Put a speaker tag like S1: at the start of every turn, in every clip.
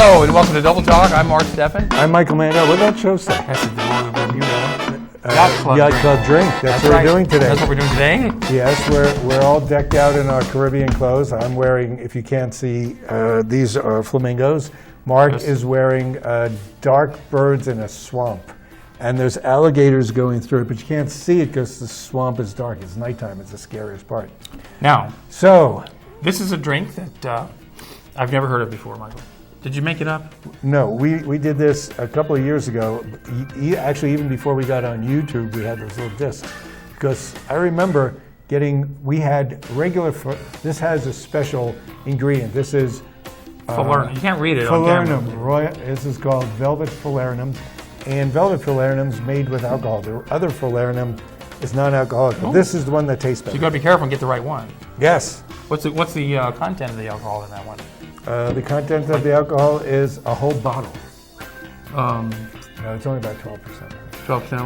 S1: Hello and welcome to Double Talk. I'm Mark Steffen.
S2: I'm Michael Mandel. What did that show say?
S1: That's the Bermuda
S2: Yacht Club drink. That's what
S1: right.
S2: we're doing today.
S1: That's what we're doing today?
S2: Yes, we're all decked out in our Caribbean clothes. I'm wearing, if you can't see, these are flamingos. Mark is wearing dark birds in a swamp. And there's alligators going through it, but you can't see it because the swamp is dark. It's nighttime. It's the scariest part.
S1: Now,
S2: So,
S1: this is a drink that I've never heard of before, Michael. Did you make it up?
S2: no, we did this a couple of years ago. Actually, even before we got on YouTube, we had those little discs. Because I remember we had regular, this has a special ingredient. This is
S1: Falernum. You can't read it on camera.
S2: Falernum. This is called Velvet Falernum. And Velvet Falernum is made with alcohol. The other Falernum is non-alcoholic, but this is the one that tastes better.
S1: So you got to be careful and get the right one.
S2: Yes.
S1: What's the content of the alcohol in that one?
S2: The content of the alcohol is a whole bottle.
S1: Um,
S2: No, it's only about 12%.
S1: 12%,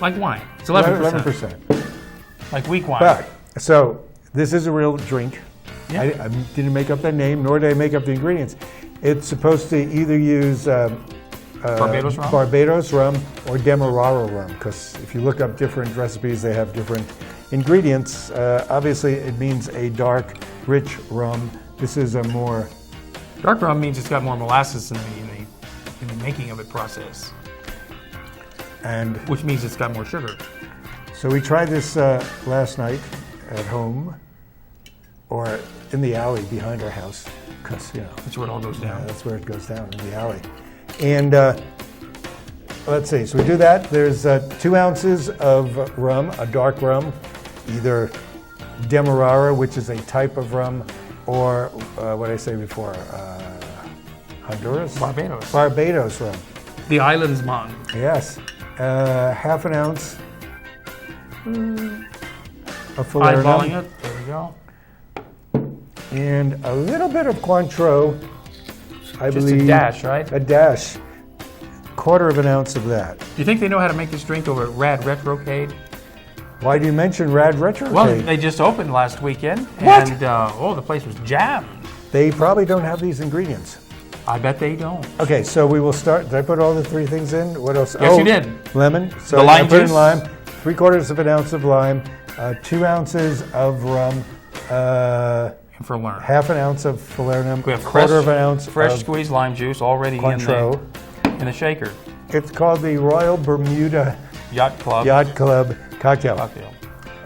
S1: like wine. It's 11%.
S2: 11%.
S1: Like weak wine.
S2: But, so, this is a real drink.
S1: Yeah.
S2: I didn't make up that name, nor did I make up the ingredients. It's supposed to either use Barbados rum or Demerara rum, because if you look up different recipes, they have different ingredients. Obviously, it means a dark, rich rum. This is a more...
S1: Dark rum means it's got more molasses in the making of it process,
S2: and
S1: which means it's got more sugar.
S2: So we tried this last night at home, or in the alley behind our house, because,
S1: That's where it all goes down.
S2: that's where it goes down, in the alley. And let's see, so we do that. There's 2 ounces of rum, a dark rum, either Demerara, which is a type of rum, or what did I say before? Honduras? Barbados rum.
S1: The island's man.
S2: Yes. Half an ounce of Falernum.
S1: Eyeballing it. There we go.
S2: And a little bit of Cointreau, I
S1: Just
S2: believe.
S1: a dash, right?
S2: A dash. Quarter of an ounce of that.
S1: Do you think they know how to make this drink over at Rad Retrocade?
S2: Why do you mention Rad Retrocade?
S1: Well, they just opened last weekend.
S2: What?
S1: And, the place was jammed.
S2: They probably don't have these ingredients.
S1: I bet they don't.
S2: Okay, so we will start. Did I put all the 3 things in? What else?
S1: Yes, you did.
S2: Lemon. So
S1: The lime
S2: I put
S1: juice.
S2: in lime. 3/4 of an ounce of lime. 2 ounces of rum.
S1: And for learn.
S2: Half an ounce of Falernum.
S1: We have
S2: quarter of an ounce
S1: fresh
S2: of
S1: squeezed lime juice already
S2: Cointreau.
S1: in the shaker.
S2: It's called the Royal Bermuda
S1: Yacht Club.
S2: Yacht Club cocktail.
S1: Cocktail.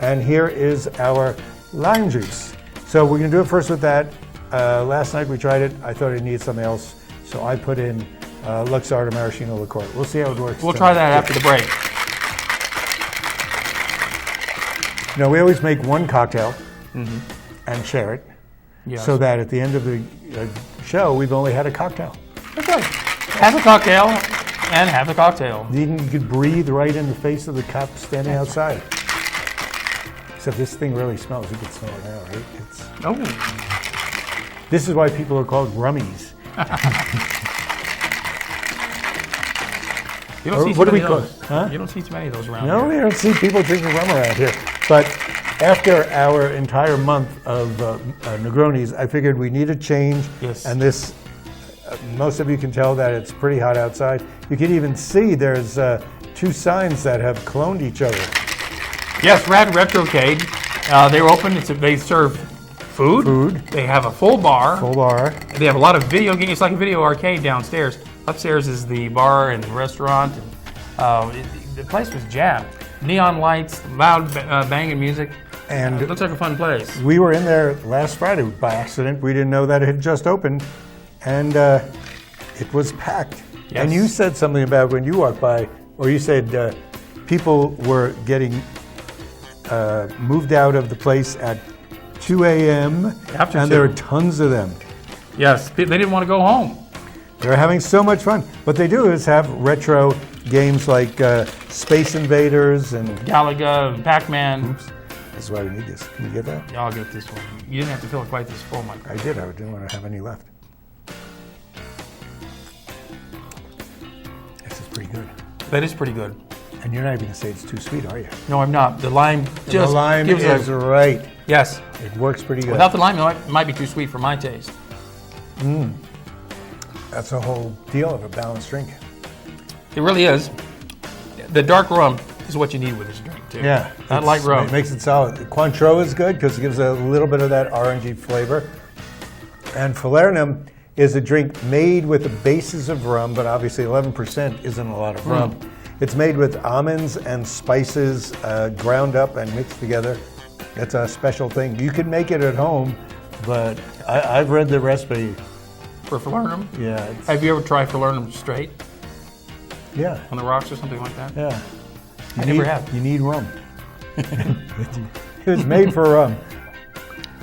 S2: And here is our lime juice. So we're going to do it first with that. Last night we tried it. I thought it needed something else, so I put in Luxardo Maraschino liqueur. We'll see how it works.
S1: We'll try that after the break.
S2: We always make one cocktail and share it,
S1: Yes.
S2: so that at the end of the show we've only had a cocktail.
S1: That's right. Have a cocktail and have the cocktail.
S2: You could breathe right in the face of the cop standing outside. Except this thing really smells. You can smell it now, right? This is why people are called rummies.
S1: You don't see
S2: What
S1: too
S2: do we
S1: many
S2: call
S1: of
S2: it?
S1: those.
S2: Huh?
S1: You don't see too many of those around
S2: No,
S1: here.
S2: we don't see people drinking rum around here. But after our entire month of Negronis, I figured we need a change.
S1: Yes.
S2: And this, most of you can tell that it's pretty hot outside. You can even see there's 2 signs that have cloned each other.
S1: Yes, Rad Retrocade. They were open. They serve food. They have a full bar.
S2: Full bar.
S1: They have a lot of video games. It's like a video arcade downstairs. Upstairs is the bar and restaurant. And, the place was jammed. Neon lights, loud banging music.
S2: And
S1: it looks like a fun place.
S2: we were in there last Friday by accident. We didn't know that it had just opened. And it was packed.
S1: Yes.
S2: And you said something about when you walked by, or you said people were getting moved out of the place at 2 a.m.
S1: After
S2: and
S1: 2.
S2: there are tons of them.
S1: Yes, they didn't want to go home.
S2: They're having so much fun. What they do is have retro games like Space Invaders and...
S1: Galaga, Pac-Man.
S2: Oops, this is why we need this. Can you get that?
S1: Yeah, I'll get this one. You didn't have to fill it quite this full, Mike.
S2: I did. I didn't want to have any left. This is pretty good.
S1: That is pretty good.
S2: And you're not even going to say it's too sweet, are you?
S1: No, I'm not. The lime just
S2: the lime
S1: gives
S2: is right.
S1: Yes.
S2: It works pretty good.
S1: Without the lime, it might be too sweet for my taste.
S2: That's the whole deal of a balanced drink.
S1: It really is. The dark rum is what you need with this drink, too.
S2: Yeah.
S1: Not light rum.
S2: It makes it solid. Cointreau is good because it gives a little bit of that orangey flavor. And Falernum is a drink made with the bases of rum, but obviously 11% isn't a lot of rum. It's made with almonds and spices ground up and mixed together. It's a special thing. You can make it at home, but I've read the recipe.
S1: For Falernum?
S2: Yeah.
S1: Have you ever tried Falernum straight?
S2: Yeah.
S1: On the rocks or something like that?
S2: Yeah.
S1: I never have.
S2: You need rum. It was made for rum.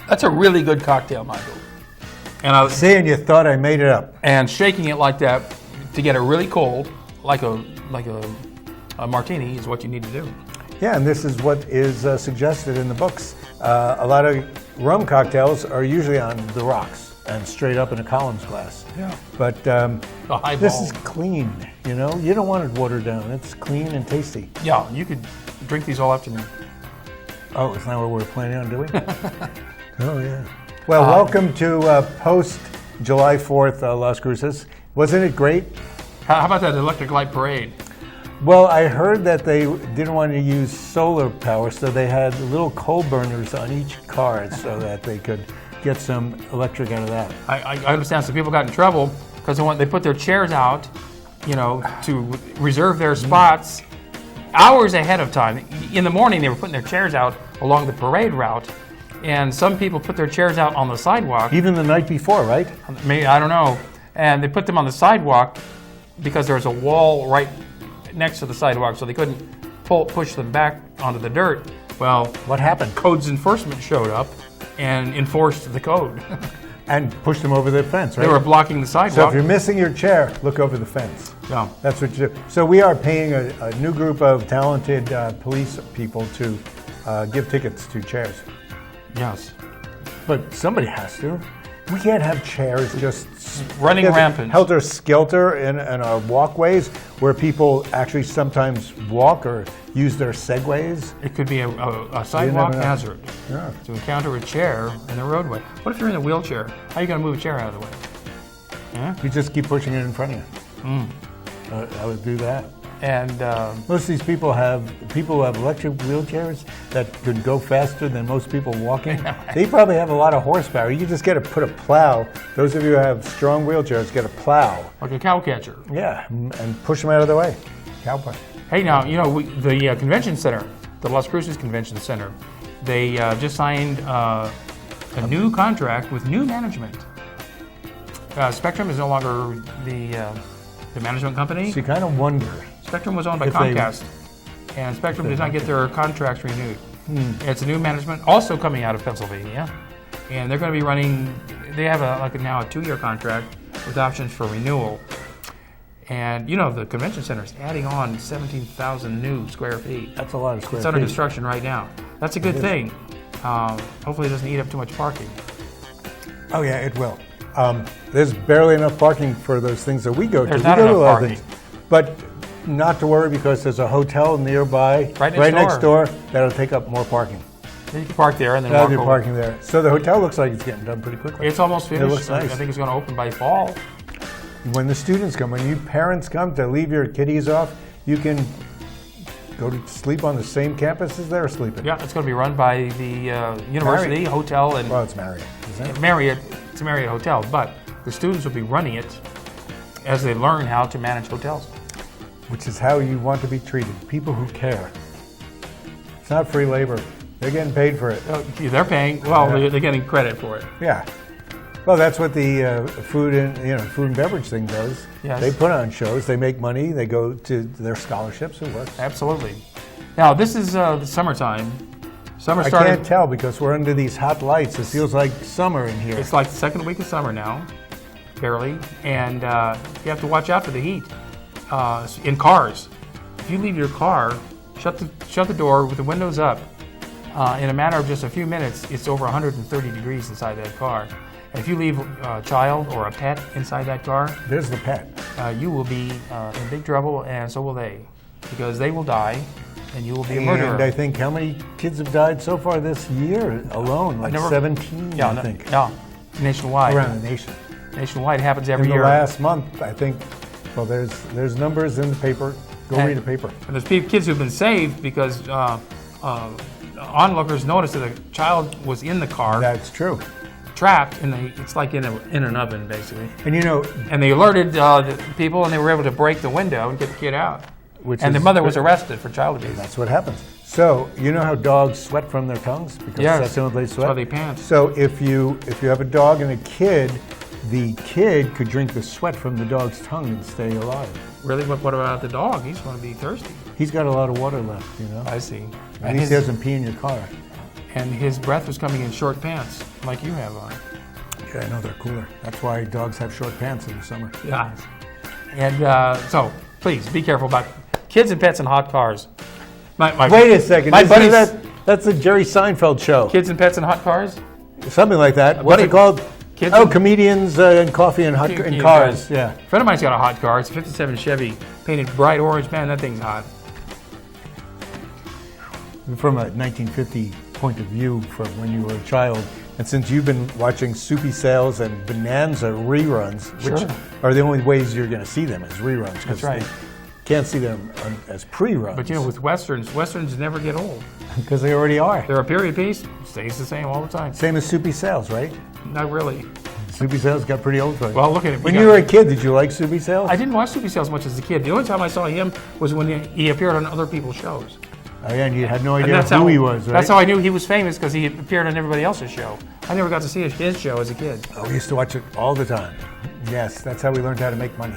S1: That's a really good cocktail, Michael. And I was
S2: Saying you thought I made it up.
S1: and shaking it like that to get it really cold, like a martini, is what you need to do.
S2: Yeah, and this is what is suggested in the books. A lot of rum cocktails are usually on the rocks and straight up in a Collins glass.
S1: Yeah.
S2: But
S1: highball.
S2: this is clean, you know? You don't want it watered down. It's clean and tasty.
S1: Yeah, you could drink these all afternoon.
S2: Oh, isn't that what we're planning on doing? Oh, yeah. Well, welcome to post-July 4th Las Cruces. Wasn't it great?
S1: How about that electric light parade?
S2: Well, I heard that they didn't want to use solar power, so they had little coal burners on each car so that they could get some electric out of that.
S1: I understand some people got in trouble because they put their chairs out, to reserve their spots hours ahead of time. In the morning, they were putting their chairs out along the parade route, and some people put their chairs out on the sidewalk.
S2: Even the night before, right?
S1: Maybe, I don't know. And they put them on the sidewalk because there's a wall right next to the sidewalk, so they couldn't push them back onto the dirt. Well,
S2: What happened?
S1: codes enforcement showed up and enforced the code.
S2: And pushed them over the fence, right?
S1: They were blocking the
S2: So
S1: sidewalk.
S2: if you're missing your chair, look over the fence.
S1: Yeah.
S2: That's what you do. So we are paying a new group of talented police people to give tickets to chairs.
S1: Yes.
S2: But somebody has to. We can't have chairs just
S1: Running rampant.
S2: helter-skelter in our walkways where people actually sometimes walk or use their segways.
S1: It could be a sidewalk
S2: know.
S1: hazard
S2: Yeah.
S1: to encounter a chair in the roadway. What if you're in a wheelchair? How are you going to move a chair out of the way? Yeah.
S2: You just keep pushing it in front of you. I would do that.
S1: And
S2: Most of these people have electric wheelchairs that could go faster than most people walking. They probably have a lot of horsepower. You just got to put a plow. Those of you who have strong wheelchairs get a plow.
S1: like a cow catcher.
S2: Yeah, and push them out of the way. Cowboy.
S1: Hey, now, the convention center, the Las Cruces Convention Center, they just signed a new contract with new management. Spectrum is no longer the management company.
S2: So you kind of wonder.
S1: Spectrum was owned by
S2: If they-
S1: Comcast, and Spectrum did not get their contracts renewed. It's a new management, also coming out of Pennsylvania, and they're going to be running. They have now a 2-year contract with options for renewal. And the convention center is adding on 17,000 new square feet.
S2: That's a lot of square
S1: It's under
S2: feet.
S1: construction right now. That's a good thing. Hopefully, it doesn't eat up too much parking.
S2: Oh yeah, it will. There's barely enough parking for those things that we go to.
S1: There's
S2: We
S1: not
S2: go to
S1: enough
S2: a lot of
S1: parking.
S2: things. But not to worry because there's a hotel nearby,
S1: Right next
S2: next door, that'll take up more parking.
S1: You can park there and then
S2: That'll
S1: walk
S2: be
S1: over.
S2: parking there. So the hotel looks like it's getting done pretty quickly.
S1: It's almost finished.
S2: looks nice.
S1: I think it's going to open by fall.
S2: When the students come, when you parents come to leave your kiddies off, you can go to sleep on the same campus as they're sleeping.
S1: Yeah, it's going to be run by the university, hotel, and
S2: Well, it's Marriott, isn't it?
S1: Marriott. It's a Marriott hotel, but the students will be running it as they learn how to manage hotels.
S2: Which is how you want to be treated. People who care. It's not free labor. They're getting paid for it.
S1: They're paying. Well,
S2: Yeah.
S1: they're getting credit for it.
S2: Yeah. Well, that's what the food and beverage thing does.
S1: Yes.
S2: They put on shows. They make money. They go to their scholarships. It works.
S1: Absolutely. Now, this is the summertime. Summer
S2: I
S1: started.
S2: can't tell because we're under these hot lights. It feels like summer in here.
S1: It's like the second week of summer now, barely, and you have to watch out for the heat in cars. If you leave your car, shut the door with the windows up. In a matter of just a few minutes, it's over 130 degrees inside that car. And if you leave a child or a pet inside that car,
S2: There's the pet.
S1: you will be in big trouble, and so will they, because they will die, and you will be a murderer.
S2: And I think how many kids have died so far this year alone? Like
S1: never-
S2: 17, I think.
S1: Yeah, nationwide.
S2: Around the nation.
S1: Nationwide. It happens every
S2: In
S1: year.
S2: the last month, I think, well, there's numbers in the paper. Go read a paper.
S1: And there's kids who've been saved because onlookers noticed that a child was in the car.
S2: That's true.
S1: Trapped, and it's like in an oven, basically.
S2: And
S1: and they alerted the people, and they were able to break the window and get the kid out. And the mother was arrested for child abuse.
S2: That's what happens. So you know how dogs sweat from their tongues because that's the only way they sweat.
S1: That's why they pant.
S2: So if you have a dog and a kid, the kid could drink the sweat from the dog's tongue and stay alive.
S1: Really? But what about the dog? He's going to be thirsty.
S2: He's got a lot of water left,
S1: I see.
S2: At least he doesn't pee in your car.
S1: And his breath was coming in short pants, like you have on.
S2: Yeah, I know, they're cooler. That's why dogs have short pants in the summer.
S1: Yeah. And so, please, be careful about kids and pets in hot cars.
S2: Wait a second. That's a Jerry Seinfeld show.
S1: Kids and pets in hot cars?
S2: Something like that. What's it called? Comedians and coffee and cars. Yeah.
S1: A friend of mine's got a hot car. It's a 57 Chevy, painted bright orange. Man, that thing's hot.
S2: From a 1950 point of view from when you were a child, and since you've been watching Soupy Sales and Bonanza reruns, which are the only ways you're going to see them as reruns.
S1: That's right.
S2: Can't see them as pre-runs.
S1: But with westerns never get old.
S2: Because they already are.
S1: They're a period piece, stays the same all the time.
S2: Same as Soupy Sales, right?
S1: Not really.
S2: Soupy Sales got pretty old for you.
S1: Well, look at it.
S2: When you were a kid, did you like Soupy Sales?
S1: I didn't watch Soupy Sales much as a kid. The only time I saw him was when he appeared on other people's shows.
S2: Oh, yeah, and you had no idea who he was, right?
S1: That's how I knew he was famous, because he appeared on everybody else's show. I never got to see his show as a kid.
S2: Oh, we used to watch it all the time. Yes, that's how we learned how to make money.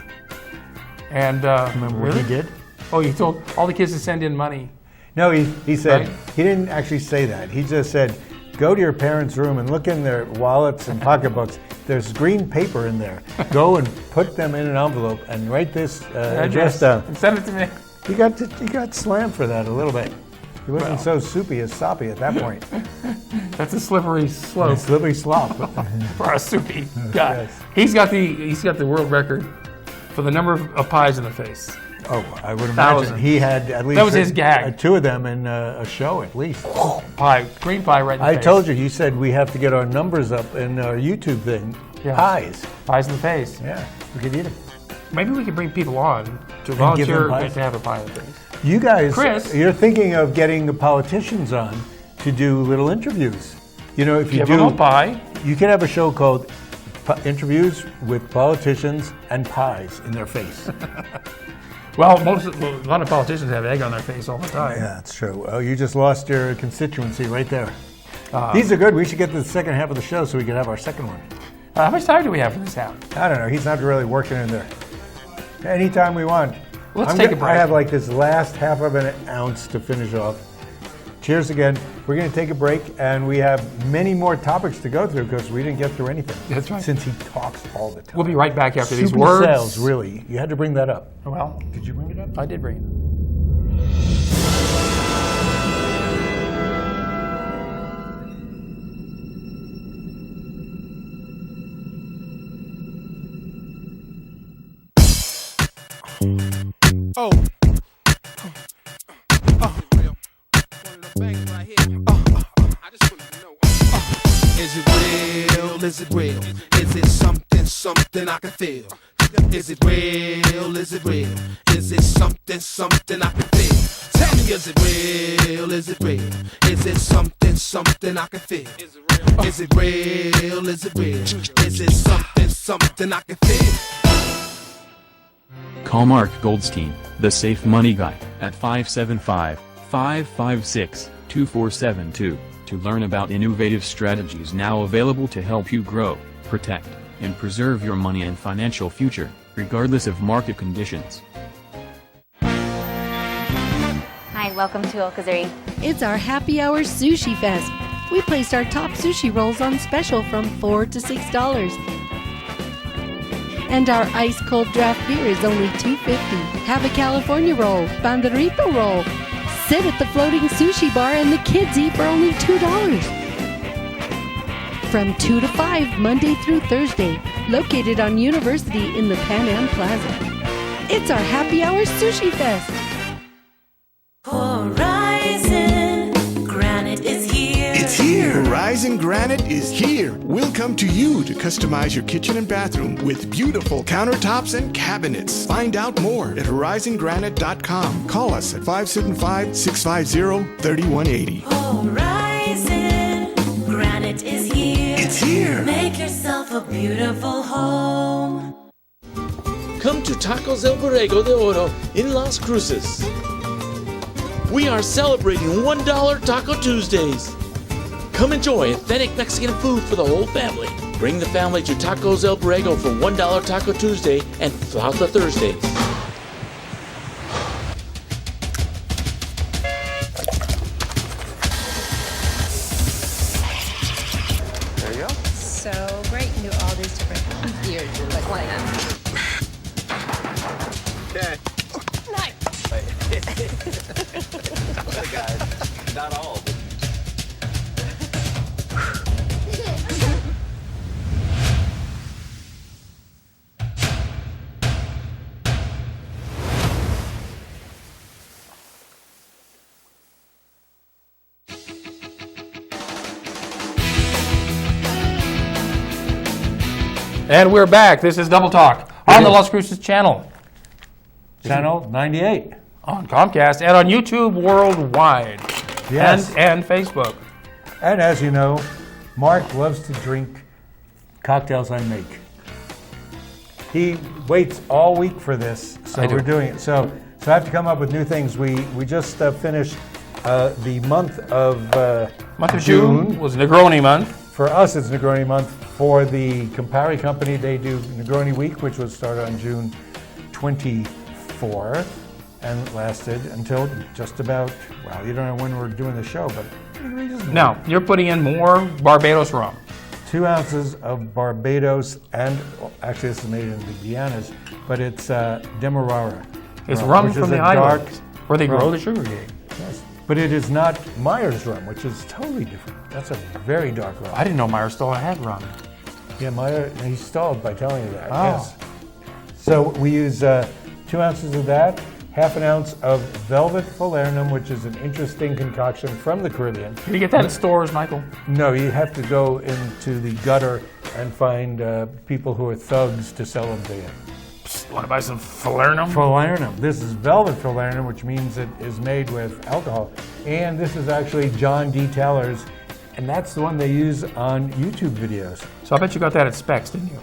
S1: And
S2: remember what he did?
S1: Oh, he told all the kids to send in money.
S2: No, he said, he didn't actually say that. He just said, go to your parents' room and look in their wallets and pocketbooks. There's green paper in there. Go and put them in an envelope and write this address down.
S1: And send it to me.
S2: He got slammed for that a little bit. He wasn't so soupy as soppy at that point.
S1: That's a slippery slope.
S2: A slippery slop.
S1: For a soupy guy. Yes. He's got the world record for the number of pies in the face.
S2: Oh, I would imagine he had at least
S1: that was his gag.
S2: 2 of them in a show at least.
S1: Green pie right in the face.
S2: I told you, said we have to get our numbers up in our YouTube thing. Yeah. Pies
S1: in the face.
S2: Yeah, we could eat them.
S1: Maybe we could bring people on to volunteer to have a pie in the face.
S2: You guys,
S1: Chris,
S2: you're thinking of getting the politicians on to do little interviews. If you do
S1: a pie,
S2: you can have a show called Interviews with Politicians and Pies in Their Face.
S1: Well, a lot of politicians have egg on their face all the time.
S2: Yeah, that's true. Oh, you just lost your constituency right there. These are good. We should get to the second half of the show so we can have our second one.
S1: How much time do we have for this half?
S2: I don't know. He's not really working in there. Anytime we want.
S1: Let's take a break.
S2: I have like this last half of an ounce to finish off. Cheers again. We're going to take a break, and we have many more topics to go through because we didn't get through anything.
S1: That's right.
S2: Since he talks all the time.
S1: We'll be right back after these
S2: Soupy
S1: words.
S2: Sales, really. You had to bring that up.
S1: Well,
S2: did you bring it up?
S1: I did bring it up.
S3: Oh. I just wanted to know. Is it real? Is it real? Is it something I can feel? Is it real? Is it real? Is it something I can feel? Tell me, is it real? Is it real? Is it something I can feel? Is it real? Is it real? Is it something I can feel?
S4: Call Mark Goldstein, the Safe Money Guy, at 575-556-2472, to learn about innovative strategies now available to help you grow, protect, and preserve your money and financial future, regardless of market conditions.
S5: Hi, welcome to Okazuri.
S6: It's our happy hour sushi fest. We placed our top sushi rolls on special from $4 to $6. And our ice-cold draft beer is only $2.50. Have a California roll, banderito roll. Sit at the floating sushi bar and the kids eat for only $2. From 2 to 5, Monday through Thursday. Located on University in the Pan Am Plaza. It's our happy hour sushi fest.
S7: Horizon, granite is here.
S8: It's here, right?
S7: Rising Granite is here. We'll come to you to customize your kitchen and bathroom with beautiful countertops and cabinets. Find out more at horizongranite.com. Call us at 575-650-3180.
S8: Horizon Granite is here.
S7: It's here.
S8: Make yourself a beautiful home.
S9: Come to Tacos El Borrego de Oro in Las Cruces. We are celebrating $1 Taco Tuesdays. Come enjoy authentic Mexican food for the whole family. Bring the family to Tacos El Borrego for $1 Taco Tuesday and Flauta Thursdays.
S7: There you go.
S10: So great. You do all these different gears. Like why not?
S7: Okay.
S10: Nice.
S11: Guys, not all.
S1: And we're back. This is Double Talk on the Las Cruces channel.
S2: Channel 98.
S1: On Comcast and on YouTube worldwide.
S2: Yes.
S1: And Facebook.
S2: And as you know, Mark loves to drink cocktails I make. He waits all week for this, so we're doing it. So I have to come up with new things. We just finished the month of
S1: June was Negroni month.
S2: For us, it's Negroni month. For the Campari Company, they do Negroni Week, which was started on June 24th and lasted until just about, well, you don't know when we're doing the show, but
S1: Now, you're putting in more Barbados rum.
S2: 2 ounces of Barbados, and actually this is made in the Guianas, but it's Demerara.
S1: It's rum from the islands where they grow
S2: rum.
S1: the sugar cane.
S2: Yes. But it is not Myers rum, which is totally different. That's a very dark rum.
S1: I didn't know Meyer still had rum.
S2: Yeah, Meyer, he stalled by telling you that,
S1: Oh.
S2: yes. So we use 2 ounces of that, half an ounce of Velvet Falernum, which is an interesting concoction from the Caribbean.
S1: Can you get that in stores, Michael?
S2: No, you have to go into the gutter and find people who are thugs to sell them to you.
S1: Want to buy some falernum?
S2: Falernum. This is Velvet Falernum, which means it is made with alcohol. And this is actually John D. Teller's, and that's the one they use on YouTube videos.
S1: So I bet you got that at Specs, didn't you?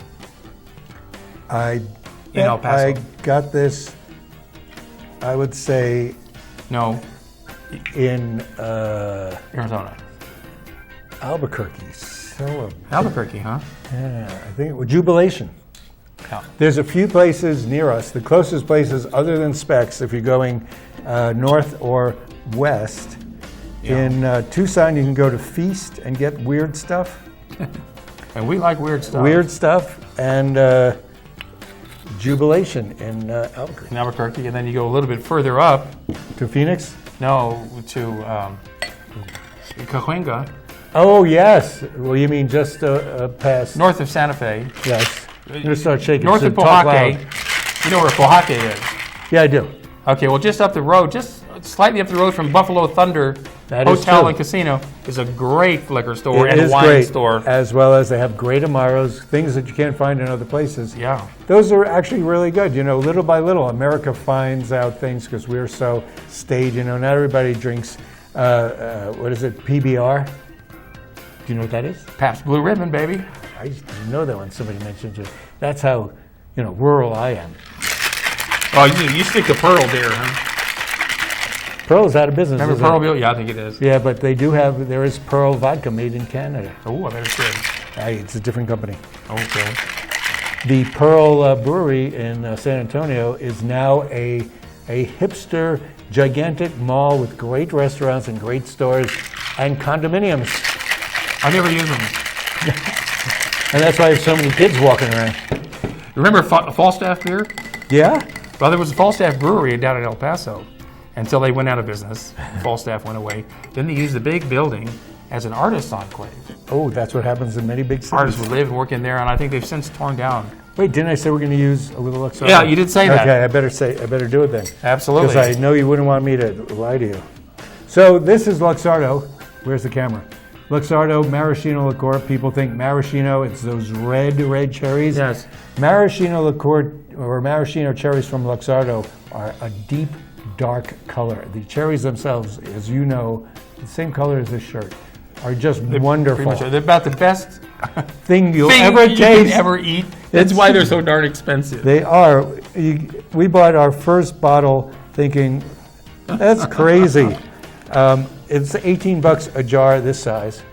S2: In
S1: El Paso.
S2: I got this, I would say,
S1: No,
S2: in
S1: Arizona.
S2: Albuquerque. So,
S1: Albuquerque, huh?
S2: yeah, I think it was Jubilation.
S1: Yeah.
S2: There's a few places near us. The closest places, other than Specs, if you're going north or west, in Tucson, you can go to Feast and get weird stuff.
S1: And we like weird stuff.
S2: Weird stuff, and Jubilation in Albuquerque.
S1: In Albuquerque, and then you go a little bit further up.
S2: To Phoenix?
S1: No, to Cahuenga,
S2: Oh, yes. Well, you mean just past...
S1: north of Santa Fe.
S2: Yes. I'm going to start shaking.
S1: North
S2: so
S1: of
S2: talk
S1: Pojoaque.
S2: loud.
S1: You know where Pojoaque is?
S2: Yeah, I do.
S1: Okay, well, just up the road, just slightly up the road from Buffalo Thunder
S2: That is
S1: Hotel
S2: true.
S1: and Casino is a great liquor store
S2: It
S1: and
S2: is
S1: wine
S2: great,
S1: store.
S2: as well as they have great Amaros, things that you can't find in other places.
S1: Yeah.
S2: Those are actually really good. You know, little by little, America finds out things because we're so staid. You know, not everybody drinks, what is it, PBR? Do you know what that is?
S1: Pabst Blue Ribbon, baby.
S2: I used to know that when somebody mentioned it. That's how, rural I am.
S1: Oh, you stick to Pearl Beer, huh?
S2: Pearl's out of business.
S1: Remember
S2: isn't
S1: Pearl
S2: it?
S1: Beer? Yeah, I think it is.
S2: Yeah, but there is Pearl vodka made in Canada.
S1: Oh, I bet it's good.
S2: It's a different company.
S1: Okay.
S2: The Pearl Brewery in San Antonio is now a hipster, gigantic mall with great restaurants and great stores and condominiums.
S1: I never use them.
S2: And that's why I have so many kids walking around.
S1: Remember Falstaff Beer?
S2: Yeah?
S1: Well, there was a Falstaff Brewery down in El Paso until they went out of business. Falstaff went away. Then they used the big building as an artist enclave.
S2: Oh, that's what happens in many big cities.
S1: Artists would live and work in there, and I think they've since torn down.
S2: Wait, didn't I say we're going to use a little Luxardo?
S1: Yeah, you did say that.
S2: Okay, I better do it then.
S1: Absolutely.
S2: Because I know you wouldn't want me to lie to you. So this is Luxardo. Where's the camera? Luxardo maraschino liqueur. People think maraschino, it's those red cherries.
S1: Yes.
S2: Maraschino liqueur or maraschino cherries from Luxardo are a deep, dark color. The cherries themselves, as you know, the same color as this shirt, are just wonderful.
S1: Pretty much, they're about the best
S2: thing you'll
S1: thing
S2: ever
S1: you
S2: taste.
S1: can ever eat. That's why they're so darn expensive.
S2: They are. We bought our first bottle thinking, that's crazy. It's $18 a jar this size.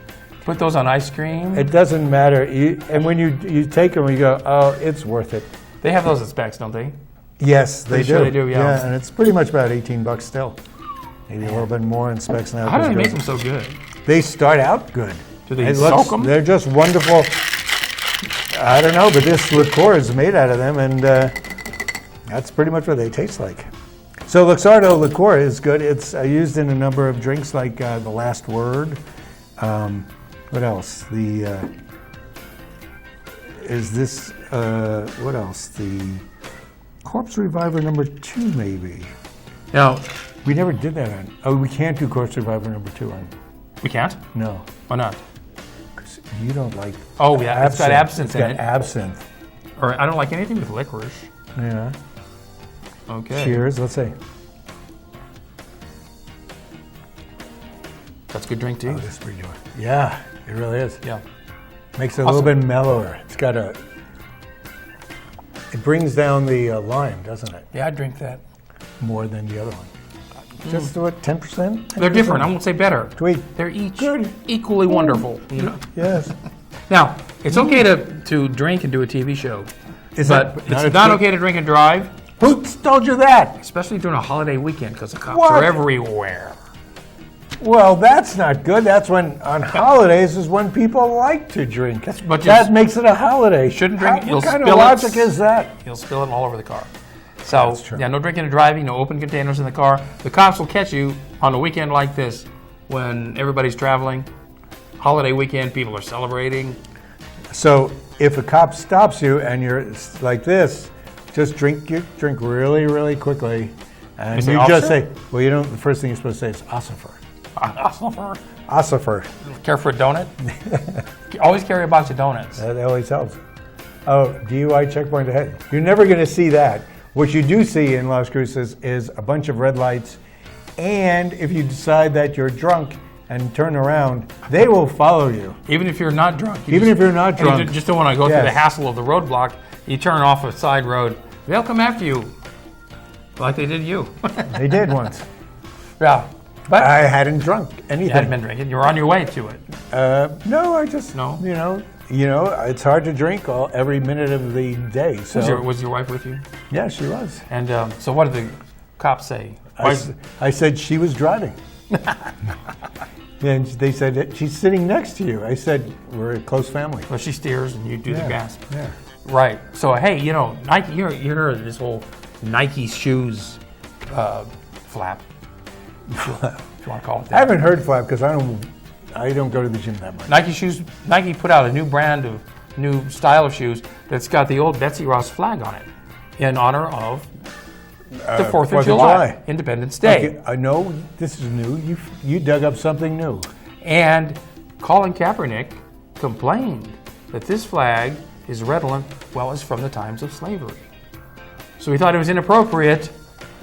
S1: Put those on ice cream.
S2: It doesn't matter. And when you take them, you go, oh, it's worth it.
S1: They have those at Specs, don't they?
S2: Yes, they do.
S1: Sure they do, yeah.
S2: And it's pretty much about $18 still. Maybe a little bit more in Specs now.
S1: How do they make them so good?
S2: They start out good.
S1: Do they soak them?
S2: They're just wonderful. I don't know, but this liqueur is made out of them, and that's pretty much what they taste like. So Luxardo liqueur is good. It's used in a number of drinks, like The Last Word. What else? What else? The Corpse Reviver #2, maybe.
S1: Now,
S2: we never did that on. Oh, we can't do Corpse Reviver #2 on.
S1: We can't?
S2: No.
S1: Why not?
S2: Because you don't like.
S1: Oh, yeah, it's got absinthe in it.
S2: It's got absinthe.
S1: Or I don't like anything with licorice.
S2: Yeah.
S1: Okay.
S2: Cheers. Let's see.
S1: That's a good drink too.
S2: Oh, this is pretty good. Yeah, it really is.
S1: Yeah.
S2: Makes it a little bit mellower. It's got a. It brings down the lime, doesn't it?
S1: Yeah, I'd drink that.
S2: More than the other one. Just what, 10%?
S1: They're different. I won't say better.
S2: Tweet.
S1: They're each equally wonderful. You know?
S2: Yes.
S1: Now, it's okay to drink and do a TV show,
S2: Is
S1: but
S2: that
S1: it's not okay to drink and drive,
S2: Who told you that?
S1: especially during a holiday weekend because the cops
S2: What?
S1: are everywhere.
S2: Well, that's not good. That's when, on holidays, is when people like to drink.
S1: but
S2: that makes it a holiday.
S1: You shouldn't drink.
S2: What kind of logic is that?
S1: You'll spill it all over the car. So,
S2: That's true.
S1: yeah, no drinking and driving, no open containers in the car. The cops will catch you on a weekend like this when everybody's traveling. Holiday weekend, people are celebrating.
S2: So if a cop stops you and you're like this, just drink really, really quickly. And
S1: say,
S2: you
S1: "Officer?"
S2: just say, well, you don't, the first thing you're supposed to say is Ossifer. Ossifer.
S1: Care for a donut? Always carry a box of donuts.
S2: That always helps. Oh, DUI checkpoint ahead. You're never going to see that. What you do see in Las Cruces is a bunch of red lights, and if you decide that you're drunk and turn around, they will follow you.
S1: Even if you're not drunk.
S2: If you're not drunk.
S1: You just don't want to go through the hassle of the roadblock. You turn off a side road. They'll come after you, like they did you.
S2: They did once.
S1: Yeah. But
S2: I hadn't drunk anything.
S1: you hadn't been drinking. You were on your way to it.
S2: No, I just, it's hard to drink every minute of the day. So
S1: Was your wife with you?
S2: yeah, she was.
S1: And so what did the cops say?
S2: I said she was driving. And they said, she's sitting next to you. I said, we're a close family.
S1: Well, she steers and you do the gas.
S2: Yeah.
S1: Right. So, hey, Nike, you heard this whole Nike shoes flap. If you want to call it that.
S2: I haven't heard flap because I don't go to the gym that much.
S1: Nike put out a new brand of new style of shoes that's got the old Betsy Ross flag on it in honor of the 4th of July, Independence Day.
S2: Okay, I know this is new. You dug up something new.
S1: And Colin Kaepernick complained that this flag is redolent, it's from the times of slavery. So he thought it was inappropriate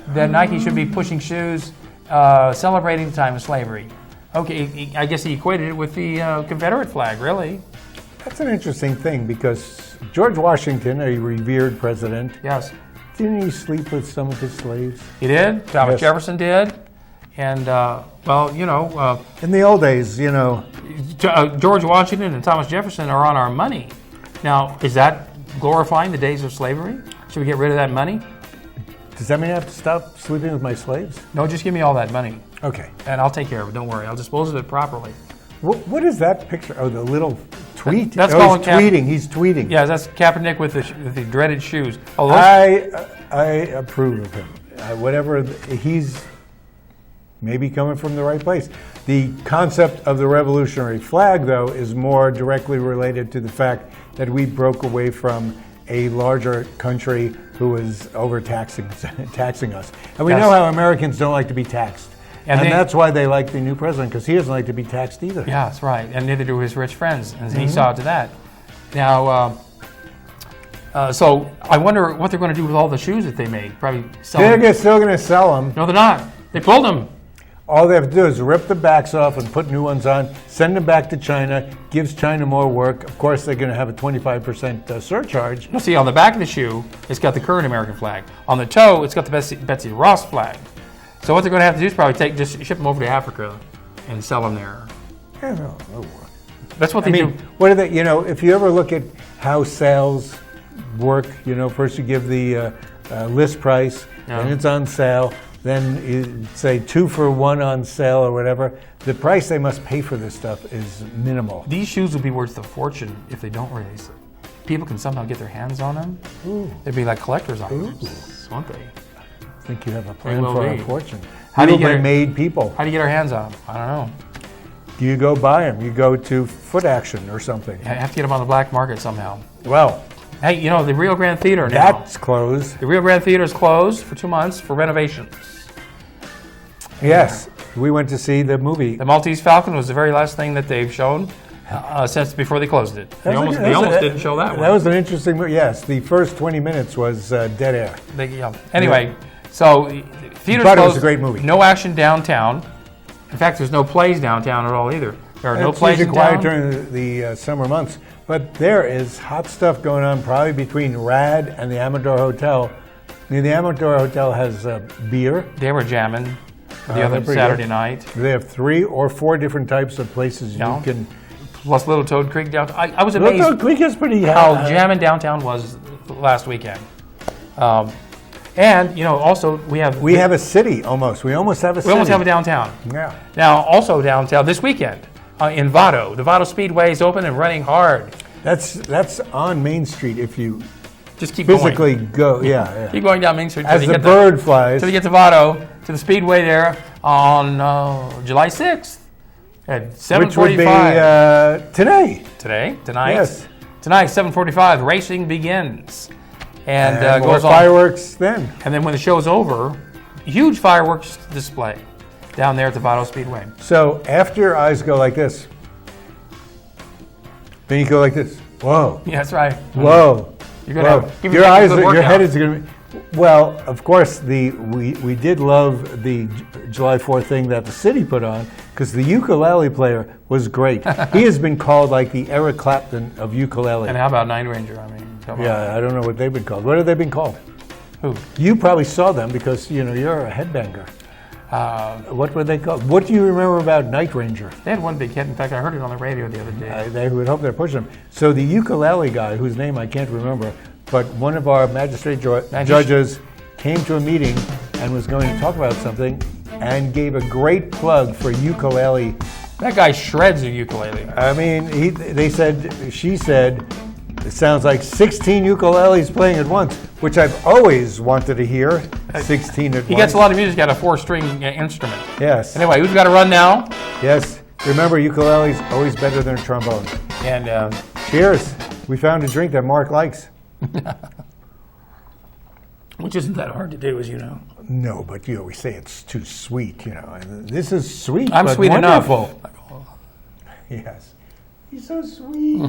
S1: that Nike should be pushing shoes celebrating the time of slavery. Okay, I guess he equated it with the Confederate flag, really.
S2: That's an interesting thing because George Washington, a revered president,
S1: yes,
S2: didn't he sleep with some of his slaves?
S1: He did. Thomas
S2: Yes.
S1: Jefferson did. And,
S2: in the old days,
S1: George Washington and Thomas Jefferson are on our money. Now, is that glorifying the days of slavery? Should we get rid of that money?
S2: Does that mean I have to stop sleeping with my slaves?
S1: No, just give me all that money.
S2: Okay.
S1: And I'll take care of it. Don't worry. I'll dispose of it properly.
S2: What is that picture? Oh, the little tweet.
S1: That's
S2: he's
S1: Colin
S2: tweeting. He's tweeting.
S1: Yeah, that's Kaepernick with the dreaded shoes. Oh,
S2: I approve of him. He's maybe coming from the right place. The concept of the revolutionary flag, though, is more directly related to the fact that we broke away from a larger country who was overtaxing taxing us. And we know how Americans don't like to be taxed. And that's why they like the new president, because he doesn't like to be taxed either.
S1: Yeah, that's right. And neither do his rich friends. And he saw to that. Now, so I wonder what they're going to do with all the shoes that they made. Probably sell them.
S2: They're still going to sell them.
S1: No, they're not. They pulled them.
S2: All they have to do is rip the backs off and put new ones on, send them back to China, gives China more work. Of course, they're going to have a 25% surcharge.
S1: You see, on the back of the shoe, it's got the current American flag. On the toe, it's got the Betsy Ross flag. So what they're going to have to do is probably just ship them over to Africa and sell them there.
S2: Yeah, no, it'll work.
S1: That's what they do.
S2: What are they? If you ever look at how sales work, first you give the list price, and it's on sale. Then you say 2 for 1 on sale or whatever. The price they must pay for this stuff is minimal.
S1: These shoes will be worth a fortune if they don't release it. People can somehow get their hands on them.
S2: Ooh.
S1: They'd be like collector's items, won't they?
S2: I think you have a plan for a fortune.
S1: How do you get
S2: made people?
S1: How do you get our hands on them? I don't know.
S2: You go buy them. You go to Foot Action or something.
S1: I have to get them on the black market somehow.
S2: Well,
S1: hey, the Rio Grande Theater now.
S2: That's closed.
S1: The Rio Grande Theater is closed for 2 months for renovations.
S2: Yes, we went to see the movie.
S1: The Maltese Falcon was the very last thing that they've shown since before they closed it. They almost didn't show that one.
S2: That was an interesting movie. Yes, the first 20 minutes was dead air.
S1: Anyway, so theater's
S2: but
S1: closed.
S2: It was a great movie.
S1: No action downtown. In fact, there's no plays downtown at all either. There are no plays in town.
S2: It's quiet during the summer months. But there is hot stuff going on probably between RAD and the Amador Hotel. The Amador Hotel has beer.
S1: They were jamming the other Saturday night.
S2: They have 3 or 4 different types of places you can...
S1: Plus Little Toad Creek downtown. I was amazed.
S2: Little Toad Creek is pretty...
S1: how jamming downtown was last weekend. And, also we have...
S2: We have a city almost. We almost have a city.
S1: We almost have a downtown.
S2: Yeah.
S1: Now, also downtown this weekend in Vado. The Vado Speedway is open and running hard.
S2: That's on Main Street if you...
S1: Just keep
S2: physically
S1: going.
S2: Yeah.
S1: Keep going down Main Street.
S2: As the bird flies.
S1: Until you get to Vado, to the Speedway there on July 6th at 7:45.
S2: Which would be today.
S1: Tonight.
S2: Yes.
S1: Tonight, 7:45, racing begins. And goes on.
S2: Fireworks then.
S1: And then when the show's over, huge fireworks display down there at the Vado Speedway.
S2: So after your eyes go like this, then you go like this. Whoa.
S1: Yeah, that's right.
S2: Whoa.
S1: You're gonna have,
S2: your eyes, your head is going to be. Well, of course, we did love the July 4th thing that the city put on because the ukulele player was great. He has been called like the Eric Clapton of ukulele.
S1: And how about Night Ranger?
S2: Yeah, I don't know what they've been called. What have they been called?
S1: Who?
S2: You probably saw them because you're a headbanger. What were they called? What do you remember about Night Ranger?
S1: They had one big hit. In fact, I heard it on the radio the other day.
S2: They would hope they're pushing them. So the ukulele guy, whose name I can't remember, but one of our magistrate judges came to a meeting and was going to talk about something and gave a great plug for ukulele.
S1: That guy shreds a ukulele.
S2: I mean, she said, it sounds like 16 ukuleles playing at once, which I've always wanted to hear. 16 at once.
S1: He gets a lot of music out of a 4-string instrument.
S2: Yes.
S1: Anyway, who's got to run now?
S2: Yes. Remember, ukulele's always better than a trombone.
S1: And
S2: cheers. We found a drink that Mark likes.
S1: Which isn't that hard to do, as you know.
S2: No, but you always say it's too sweet, And this is sweet,
S1: I'm
S2: but
S1: sweet
S2: wonderful.
S1: enough.
S2: Yes. He's so sweet.